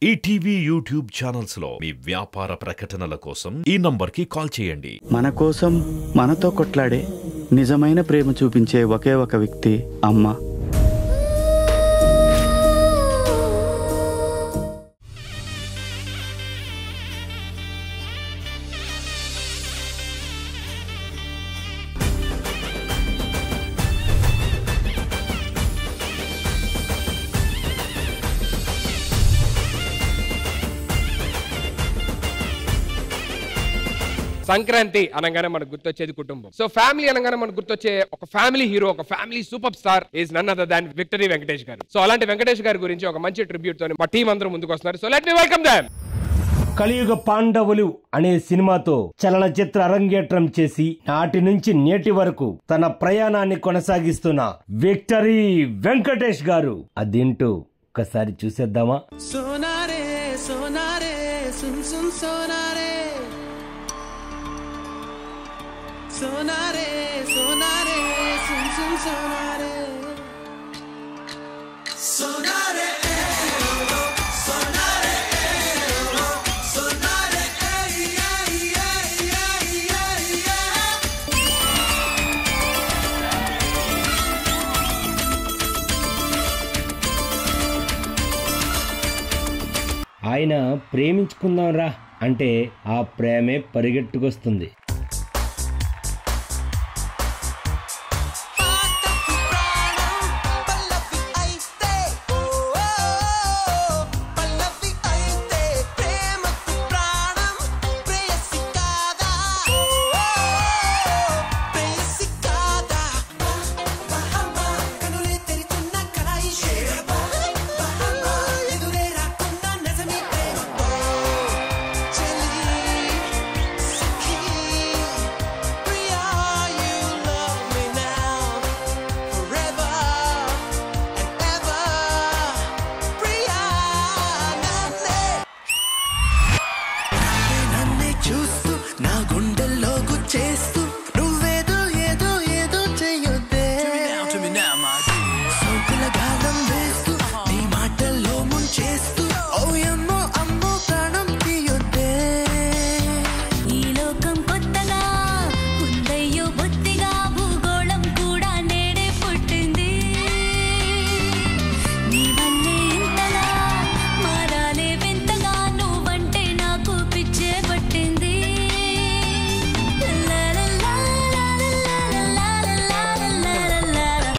ETV YouTube channels లో మీ వ్యాపార ప్రకటనల కోసం ఈ నంబర్కి కాల్ చేయండి. మన కోసం మనతో కొట్లాడే నిజమైన ప్రేమ చూపించే ఒకే ఒక వ్యక్తి అమ్మ. సంక్రాంతి అనగానే మనకు గుర్తొచ్చేది కుటుంబం. సో ఫ్యామిలీ అనగానే మనకు గుర్తొచ్చే ఒక ఫ్యామిలీ హీరో, ఒక family super star is none other than Victory Venkatesh గారు. సో అలాంటి వెంకటేష్ గారి గురించి ఒక మంచి ట్రిబ్యూట్ తో మా టీం అందరూ ముందుకు వస్తున్నారు. So let me welcome them. కలియుగ పాండవులు అనే సినిమాతో చలనచిత్ర అరంగేట్రం చేసి నాటి నుంచి నేటి వరకు తన ప్రయాణాన్ని కొనసాగిస్తున్న విక్టరీ వెంకటేష్ గారు అదేంటో ఒకసారి చూసేద్దామా? సోనారే సోనారే సున్ సున్ సోనారే సోనారే సోనారే సున్ సున్ సోనారే సోనారే సోనారే సోనారే ఆయన ప్రేమించుకుందాం రా అంటే ఆ ప్రేమే పరిగెట్టుకొస్తుంది.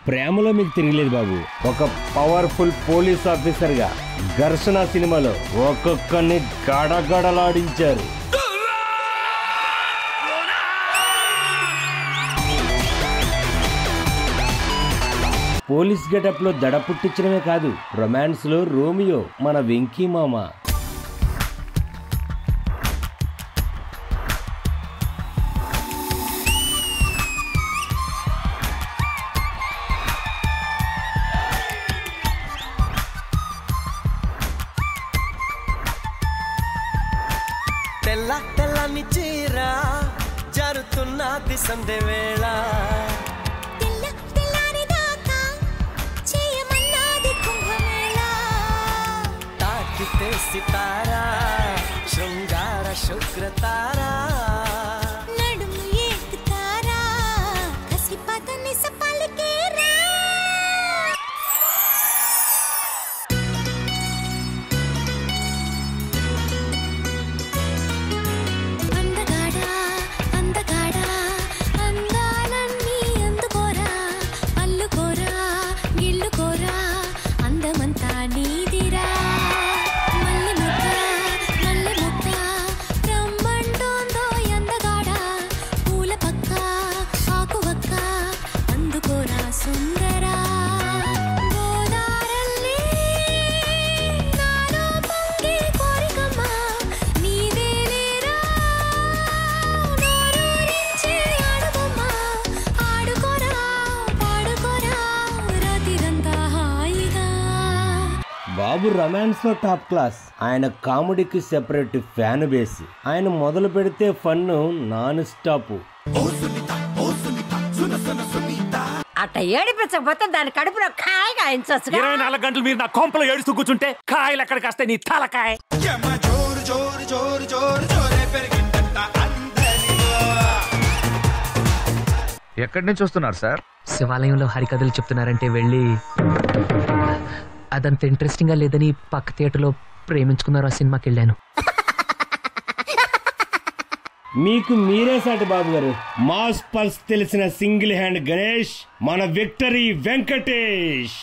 ప్రేమలో మీకు తిరగలేదు బాబు. ఒక పవర్ఫుల్ పోలీస్ ఆఫీసర్ గా ఘర్షణ సినిమాలో ఒక్కొక్కరిని గడగడలాడించారు. పోలీస్ గెటప్ లో దడ పుట్టించడమే కాదు, రొమాన్స్ లో రోమియో మన వెంకీ మామ. తెల్ల తెల్లని చీర జరుతున్నది సందే వేళ తాకితే సితారా శృంగార శుక్రతారా నడుము ఎక్కుతారా కసి పదని సపలికేరా బాబు రొమాన్స్ లో టాప్ క్లాస్. ఆయన కామెడీకి సెపరేట్ ఫ్యాన్ బేస్. ఆయన మొదలు పెడితే ఫన్ నాన్ స్టాప్. అట అట్ట ఏడిపించకపోతే దాని కడుపులో కాయ కాయించవచ్చు. 24 గంటలు మీరు నా కొంపలో ఏడుస్తూ కూర్చుంటే కాయలు ఎక్కడికి వస్తాయి నీ తలకాయ. ఎక్కడి నుంచి వస్తున్నారు సార్? శివాలయంలో హరికథలు చెప్తున్నారంటే వెళ్ళి అదంత ఇంట్రెస్టింగ్ గా లేదని పక్క థియేటర్లో ప్రేమించుకున్నారు ఆ సినిమాకి వెళ్ళాను. మీకు మీరే సాటి బాబు గారు. మాస్ పల్స్ తెలిసిన సింగిల్ హ్యాండ్ గణేష్, మన victory Venkatesh.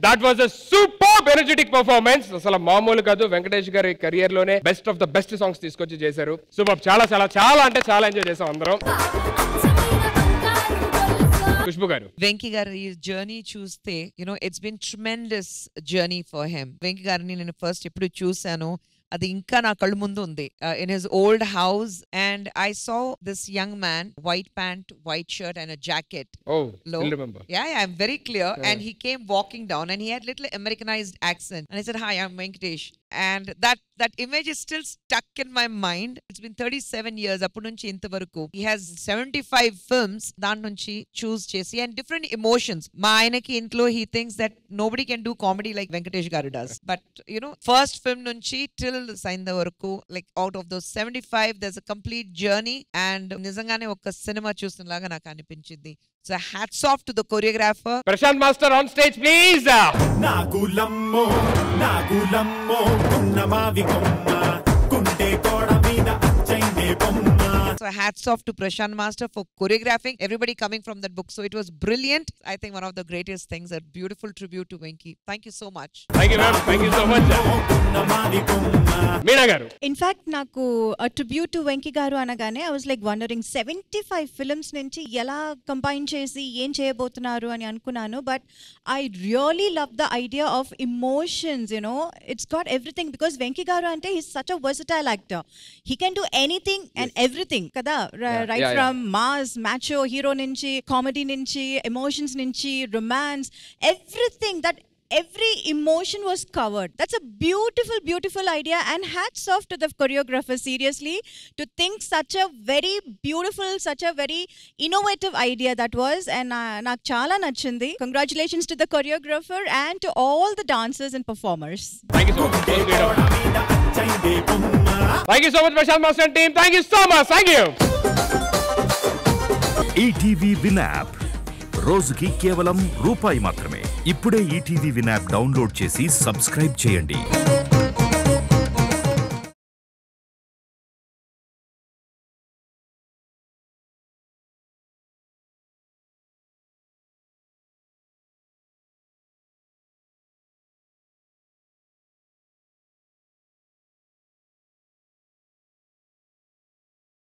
That was a superb energetic performance. అసలు మామూలు కాదు. వెంకటేష్ గారి కెరియర్ లోనే best of the best songs తీసుకొచ్చి చేశారు. సూపర్. చాలా చాలా చాలా అంటే చాలా ఎంజాయ్ చేసాం అందరం. ఖుష్బు గారు, వెంకీ గారి జర్నీ చూస్తే it's been tremendous journey for him. Venky గారిని నేను ఫస్ట్ ఎప్పుడు చూసాను అది ఇంకా నా కళ్ళు ముందు ఉంది. In his old house and I saw this young man, white pant, white shirt and a jacket. Oh, still remember. Yeah, I'm very clear. And he came walking down and he had little Americanized accent and I said, "Hi, I'm Venkatesh." And that image is still stuck in my mind. It's been 37 years appu nunchi inta varaku. He has 75 films dan nunchi choose chesi and different emotions. Ma aynaki intlo he thinks that nobody can do comedy like Venkatesh garu does. But first film nunchi till Sainda varaku, like out of those 75 there's a complete journey and nizangane oka cinema chustunalaga naku anipinchindi. So hats off to the choreographer. Prashant Master on stage please. నాగులమ్మో నాగులమ్మో ఉన్నమావి కొమ్మ కుంటే కోడ మీద అచ్చైందే బొమ్మ. So hats off to Prashant Master for choreographing everybody coming from that book. So it was brilliant. I think one of the greatest things, a beautiful tribute to Venky. Thank you so much. Thank you ma'am. Thank you so much. Meena garu. In fact నాకు a tribute to Venky garu అనగానే I was like wondering 75 films నుంచి ఎలా combine చేసి ఏం చేయబోతున్నారు అని అనుకున్నాను. But I really love the idea of emotions, it's got everything because Venky garu అంటే he's such a versatile actor. He can do anything and everything kada, right from mass macho hero nunchi, comedy nunchi, emotions nunchi, romance, everything, that every emotion was covered. That's a beautiful idea and hats off to the choreographer, seriously, to think such a very beautiful, such a very innovative idea that was. And నాకు చాలా నచ్చింది. Congratulations to the choreographer and to all the dancers and performers. Thank you so much. Thank you so much Prashant Master and team. Thank you so much. Thank you. ETV win app రోజుకి కేవలం రూపాయి మాత్రమే. ఇప్పుడే ETV win app download చేసి subscribe చేయండి.